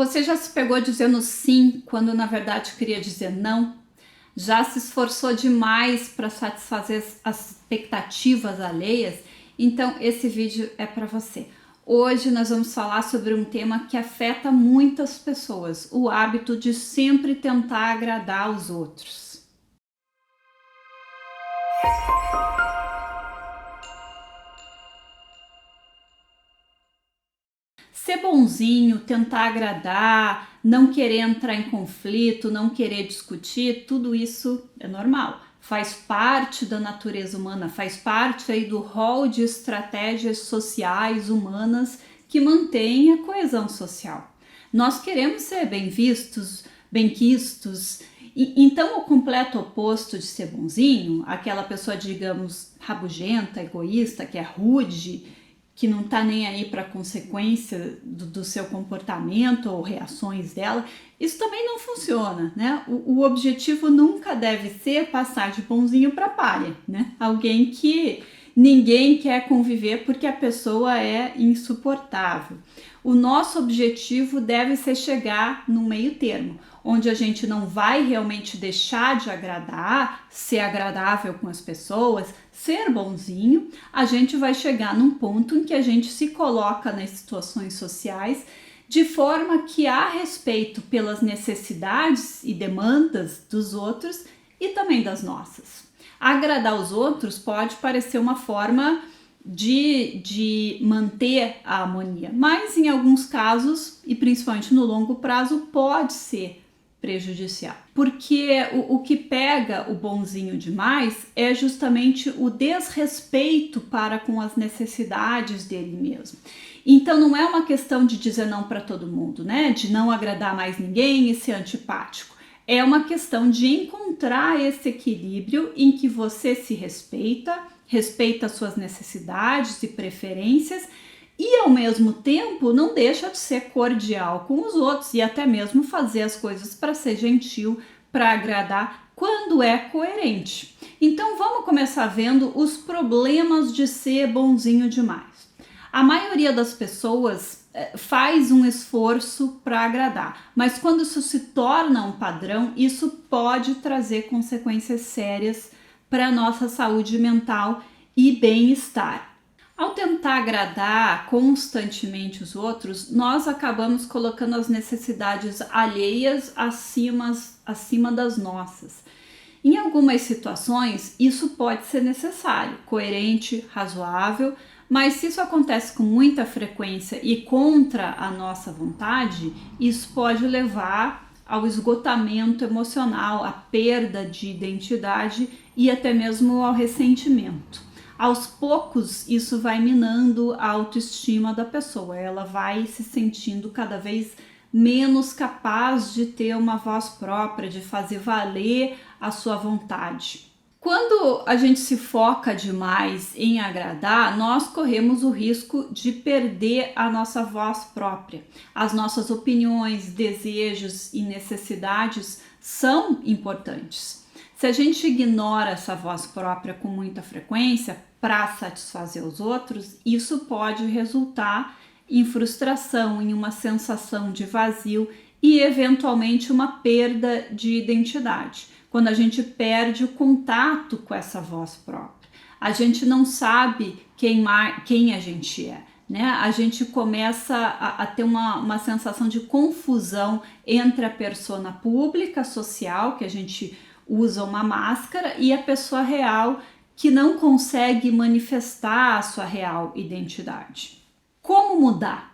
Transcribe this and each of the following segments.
Você já se pegou dizendo sim quando na verdade queria dizer não? Já se esforçou demais para satisfazer as expectativas alheias? Então esse vídeo é para você. Hoje nós vamos falar sobre um tema que afeta muitas pessoas, o hábito de sempre tentar agradar os outros. Ser bonzinho, tentar agradar, não querer entrar em conflito, não querer discutir, tudo isso é normal. Faz parte da natureza humana, faz parte aí do rol de estratégias sociais humanas que mantém a coesão social. Nós queremos ser bem vistos, bem-quistos. Então, o completo oposto de ser bonzinho, aquela pessoa, digamos, rabugenta, egoísta, que é rude, que não tá nem aí para a consequência do seu comportamento ou reações dela, isso também não funciona, né? O objetivo nunca deve ser passar de bonzinho para palha, né? Alguém que ninguém quer conviver porque a pessoa é insuportável. O nosso objetivo deve ser chegar no meio termo, onde a gente não vai realmente deixar de agradar, ser agradável com as pessoas, ser bonzinho, a gente vai chegar num ponto em que a gente se coloca nas situações sociais de forma que há respeito pelas necessidades e demandas dos outros e também das nossas. Agradar os outros pode parecer uma forma de manter a harmonia, mas em alguns casos, e principalmente no longo prazo, pode ser prejudicial. Porque o que pega o bonzinho demais é justamente o desrespeito para com as necessidades dele mesmo. Então não é uma questão de dizer não para todo mundo, né? De não agradar mais ninguém e ser antipático. É uma questão de encontrar esse equilíbrio em que você se respeita suas necessidades e preferências e ao mesmo tempo não deixa de ser cordial com os outros e até mesmo fazer as coisas para ser gentil, para agradar quando é coerente. Então vamos começar vendo os problemas de ser bonzinho demais. A maioria das pessoas faz um esforço para agradar, mas quando isso se torna um padrão, isso pode trazer consequências sérias para a nossa saúde mental e bem-estar. Ao tentar agradar constantemente os outros, nós acabamos colocando as necessidades alheias acima das nossas. Em algumas situações, isso pode ser necessário, coerente, razoável, mas se isso acontece com muita frequência e contra a nossa vontade, isso pode levar ao esgotamento emocional, à perda de identidade e até mesmo ao ressentimento. Aos poucos, isso vai minando a autoestima da pessoa, ela vai se sentindo cada vez menos capaz de ter uma voz própria, de fazer valer a sua vontade. Quando a gente se foca demais em agradar, nós corremos o risco de perder a nossa voz própria. As nossas opiniões, desejos e necessidades são importantes. Se a gente ignora essa voz própria com muita frequência para satisfazer os outros, isso pode resultar em frustração, em uma sensação de vazio e eventualmente uma perda de identidade. Quando a gente perde o contato com essa voz própria, a gente não sabe quem a gente é, né? A gente começa a ter uma sensação de confusão entre a persona pública, social, que a gente usa uma máscara, e a pessoa real, que não consegue manifestar a sua real identidade. Como mudar?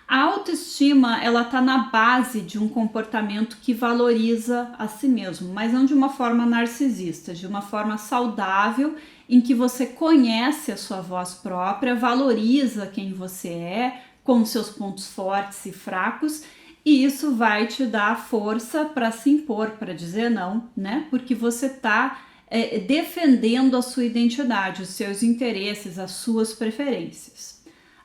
A autoestima, ela está na base de um comportamento que valoriza a si mesmo, mas não de uma forma narcisista, de uma forma saudável, em que você conhece a sua voz própria, valoriza quem você é, com seus pontos fortes e fracos, e isso vai te dar força para se impor, para dizer não, né? Porque você está defendendo a sua identidade, os seus interesses, as suas preferências.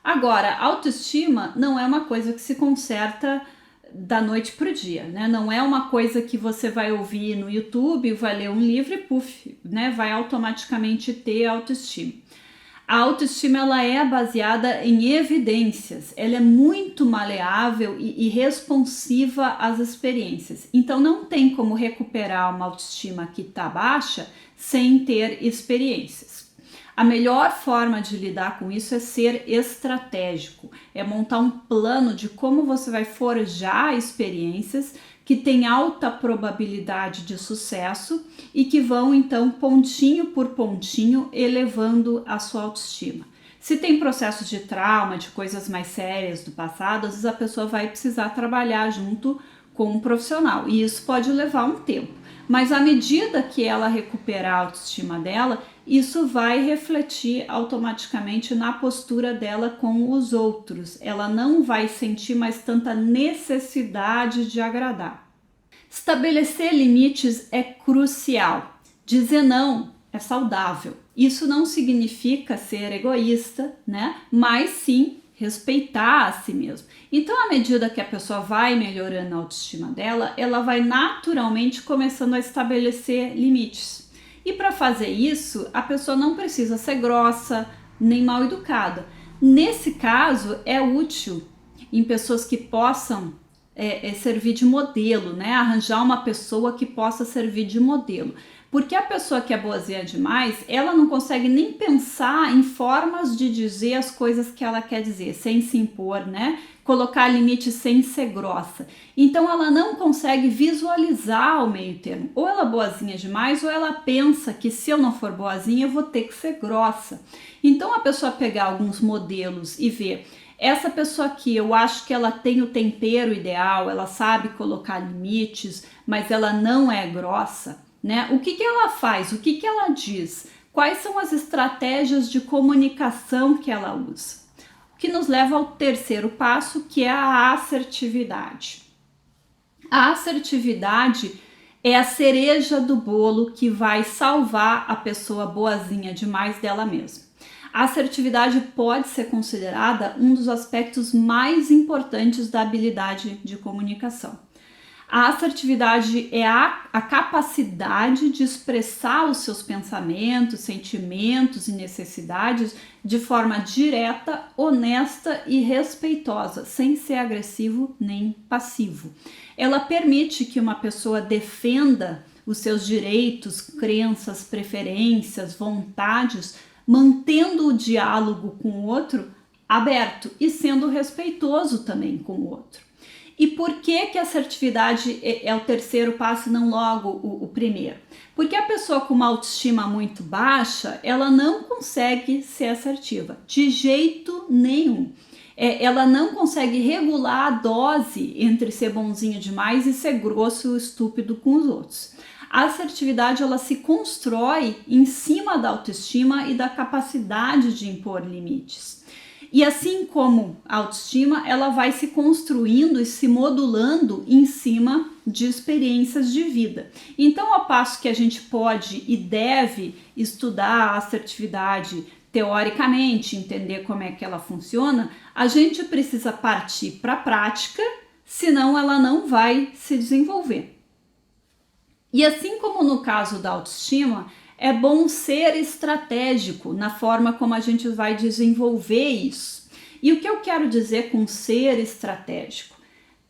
Agora, autoestima não é uma coisa que se conserta da noite para o dia, né? Não é uma coisa que você vai ouvir no YouTube, vai ler um livro e puf, né? Vai automaticamente ter autoestima. A autoestima ela é baseada em evidências, ela é muito maleável e responsiva às experiências. Então não tem como recuperar uma autoestima que está baixa sem ter experiências. A melhor forma de lidar com isso é ser estratégico, é montar um plano de como você vai forjar experiências que têm alta probabilidade de sucesso e que vão então pontinho por pontinho elevando a sua autoestima. Se tem processos de trauma, de coisas mais sérias do passado, às vezes a pessoa vai precisar trabalhar junto com um profissional e isso pode levar um tempo. Mas à medida que ela recuperar a autoestima dela, isso vai refletir automaticamente na postura dela com os outros. Ela não vai sentir mais tanta necessidade de agradar. Estabelecer limites é crucial. Dizer não é saudável. Isso não significa ser egoísta, né? Mas sim respeitar a si mesmo. Então, à medida que a pessoa vai melhorando a autoestima dela, ela vai naturalmente começando a estabelecer limites. E para fazer isso, a pessoa não precisa ser grossa nem mal educada. Nesse caso, é útil em pessoas que possam servir de modelo, né? Arranjar uma pessoa que possa servir de modelo. Porque a pessoa que é boazinha demais, ela não consegue nem pensar em formas de dizer as coisas que ela quer dizer, sem se impor, né? Colocar limites sem ser grossa. Então ela não consegue visualizar o meio termo. Ou ela é boazinha demais, ou ela pensa que se eu não for boazinha, eu vou ter que ser grossa. Então a pessoa pegar alguns modelos e ver essa pessoa aqui, eu acho que ela tem o tempero ideal, ela sabe colocar limites, mas ela não é grossa. Né? O que ela faz? O que ela diz? Quais são as estratégias de comunicação que ela usa? O que nos leva ao terceiro passo, que é a assertividade. A assertividade é a cereja do bolo que vai salvar a pessoa boazinha demais dela mesma. A assertividade pode ser considerada um dos aspectos mais importantes da habilidade de comunicação. A assertividade é a capacidade de expressar os seus pensamentos, sentimentos e necessidades de forma direta, honesta e respeitosa, sem ser agressivo nem passivo. Ela permite que uma pessoa defenda os seus direitos, crenças, preferências, vontades, mantendo o diálogo com o outro aberto e sendo respeitoso também com o outro. E por que a assertividade é o terceiro passo e não logo o primeiro? Porque a pessoa com uma autoestima muito baixa, ela não consegue ser assertiva, de jeito nenhum. Ela não consegue regular a dose entre ser bonzinho demais e ser grosso ou estúpido com os outros. A assertividade ela se constrói em cima da autoestima e da capacidade de impor limites. E assim como a autoestima, ela vai se construindo e se modulando em cima de experiências de vida. Então, ao passo que a gente pode e deve estudar a assertividade teoricamente, entender como é que ela funciona, a gente precisa partir para a prática, senão ela não vai se desenvolver. E assim como no caso da autoestima, é bom ser estratégico na forma como a gente vai desenvolver isso. E o que eu quero dizer com ser estratégico?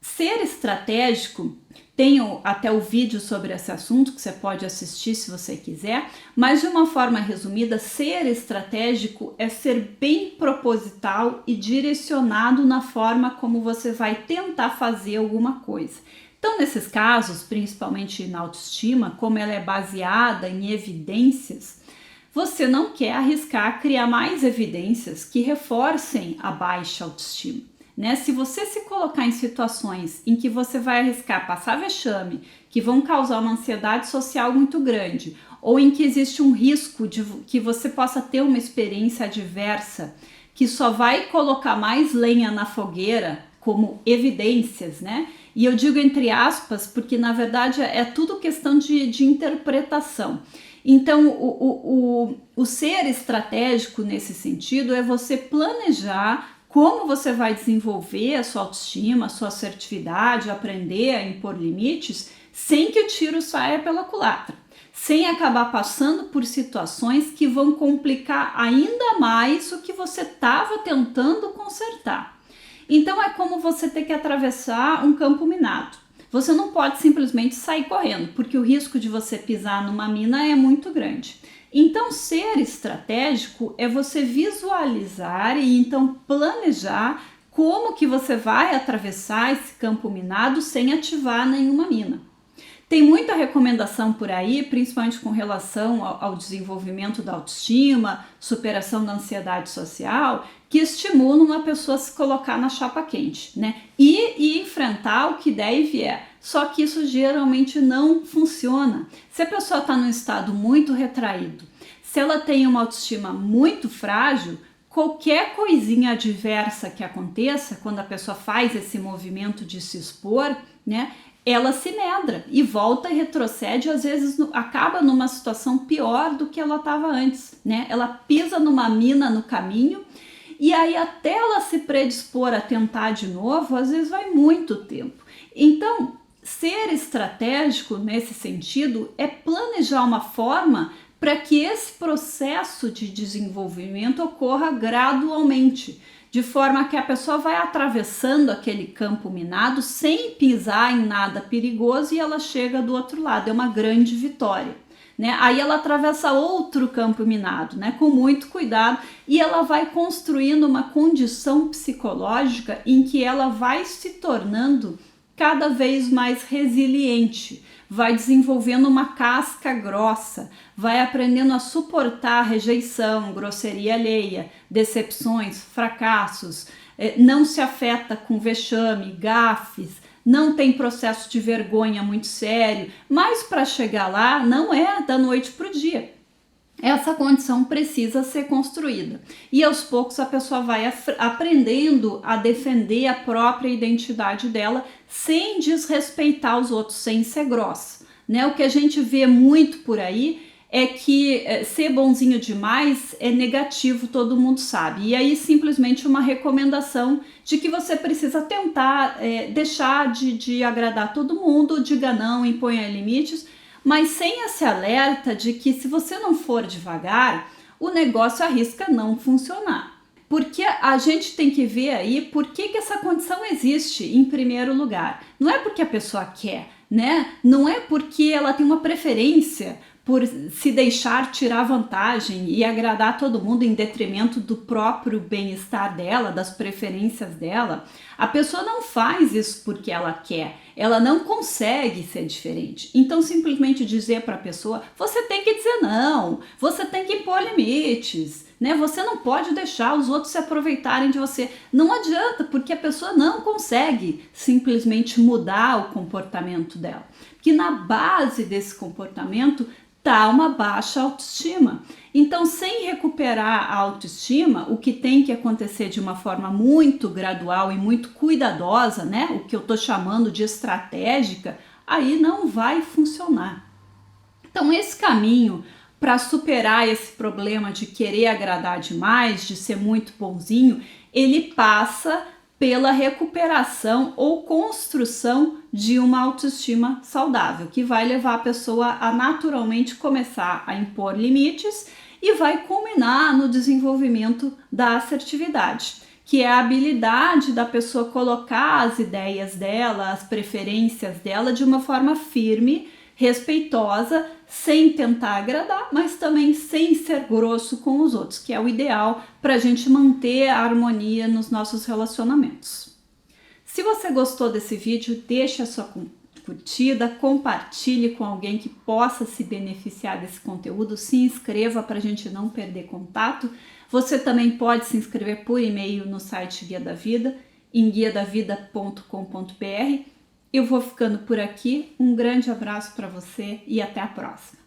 Ser estratégico, tenho até o vídeo sobre esse assunto que você pode assistir se você quiser, mas de uma forma resumida, ser estratégico é ser bem proposital e direcionado na forma como você vai tentar fazer alguma coisa. Então, nesses casos, principalmente na autoestima, como ela é baseada em evidências, você não quer arriscar criar mais evidências que reforcem a baixa autoestima, né? Se você se colocar em situações em que você vai arriscar passar vexame, que vão causar uma ansiedade social muito grande, ou em que existe um risco de que você possa ter uma experiência adversa que só vai colocar mais lenha na fogueira, como evidências, né? E eu digo entre aspas, porque na verdade é tudo questão de interpretação. Então, o ser estratégico nesse sentido é você planejar como você vai desenvolver a sua autoestima, a sua assertividade, aprender a impor limites, sem que o tiro saia pela culatra. sem acabar passando por situações que vão complicar ainda mais o que você estava tentando consertar. Então é como você ter que atravessar um campo minado. Você não pode simplesmente sair correndo, porque o risco de você pisar numa mina é muito grande. Então, ser estratégico é você visualizar e então planejar como que você vai atravessar esse campo minado sem ativar nenhuma mina. Tem muita recomendação por aí, principalmente com relação ao desenvolvimento da autoestima, superação da ansiedade social, que estimulam a pessoa a se colocar na chapa quente, né? E enfrentar o que der e vier. Só que isso geralmente não funciona. Se a pessoa está num estado muito retraído, se ela tem uma autoestima muito frágil, qualquer coisinha adversa que aconteça, quando a pessoa faz esse movimento de se expor, né? Ela se medra e volta e retrocede, às vezes acaba numa situação pior do que ela estava antes, né? Ela pisa numa mina no caminho e aí até ela se predispor a tentar de novo, às vezes vai muito tempo. Então, ser estratégico nesse sentido é planejar uma forma para que esse processo de desenvolvimento ocorra gradualmente, de forma que a pessoa vai atravessando aquele campo minado sem pisar em nada perigoso e ela chega do outro lado. É uma grande vitória, né? Aí ela atravessa outro campo minado, né? Com muito cuidado, e ela vai construindo uma condição psicológica em que ela vai se tornando cada vez mais resiliente, vai desenvolvendo uma casca grossa, vai aprendendo a suportar rejeição, grosseria alheia, decepções, fracassos, não se afeta com vexame, gafes, não tem processo de vergonha muito sério, mas para chegar lá não é da noite para o dia. Essa condição precisa ser construída e aos poucos a pessoa vai aprendendo a defender a própria identidade dela sem desrespeitar os outros, sem ser grossa, né? O que a gente vê muito por aí é que ser bonzinho demais é negativo, todo mundo sabe. E aí simplesmente uma recomendação de que você precisa tentar deixar de agradar todo mundo, diga não, imponha limites, mas sem esse alerta de que se você não for devagar, o negócio arrisca não funcionar. Porque a gente tem que ver aí por que essa condição existe em primeiro lugar. Não é porque a pessoa quer, né? Não é porque ela tem uma preferência por se deixar tirar vantagem e agradar todo mundo em detrimento do próprio bem-estar dela, das preferências dela. A pessoa não faz isso porque ela quer, ela não consegue ser diferente. Então simplesmente dizer para a pessoa, você tem que dizer não, você tem que impor limites, né? Você não pode deixar os outros se aproveitarem de você. Não adianta, porque a pessoa não consegue simplesmente mudar o comportamento dela. Que na base desse comportamento está uma baixa autoestima. Então, sem recuperar a autoestima, o que tem que acontecer de uma forma muito gradual e muito cuidadosa, né? O que eu estou chamando de estratégica, aí não vai funcionar. Então, esse caminho para superar esse problema de querer agradar demais, de ser muito bonzinho, ele passa pela recuperação ou construção de uma autoestima saudável, que vai levar a pessoa a naturalmente começar a impor limites e vai culminar no desenvolvimento da assertividade, que é a habilidade da pessoa colocar as ideias dela, as preferências dela de uma forma firme, respeitosa, sem tentar agradar, mas também sem ser grosso com os outros, que é o ideal para a gente manter a harmonia nos nossos relacionamentos. Se você gostou desse vídeo, deixe a sua curtida, compartilhe com alguém que possa se beneficiar desse conteúdo, se inscreva para a gente não perder contato. Você também pode se inscrever por e-mail no site Guia da Vida, em guiadavida.com.br. Eu vou ficando por aqui, um grande abraço para você e até a próxima.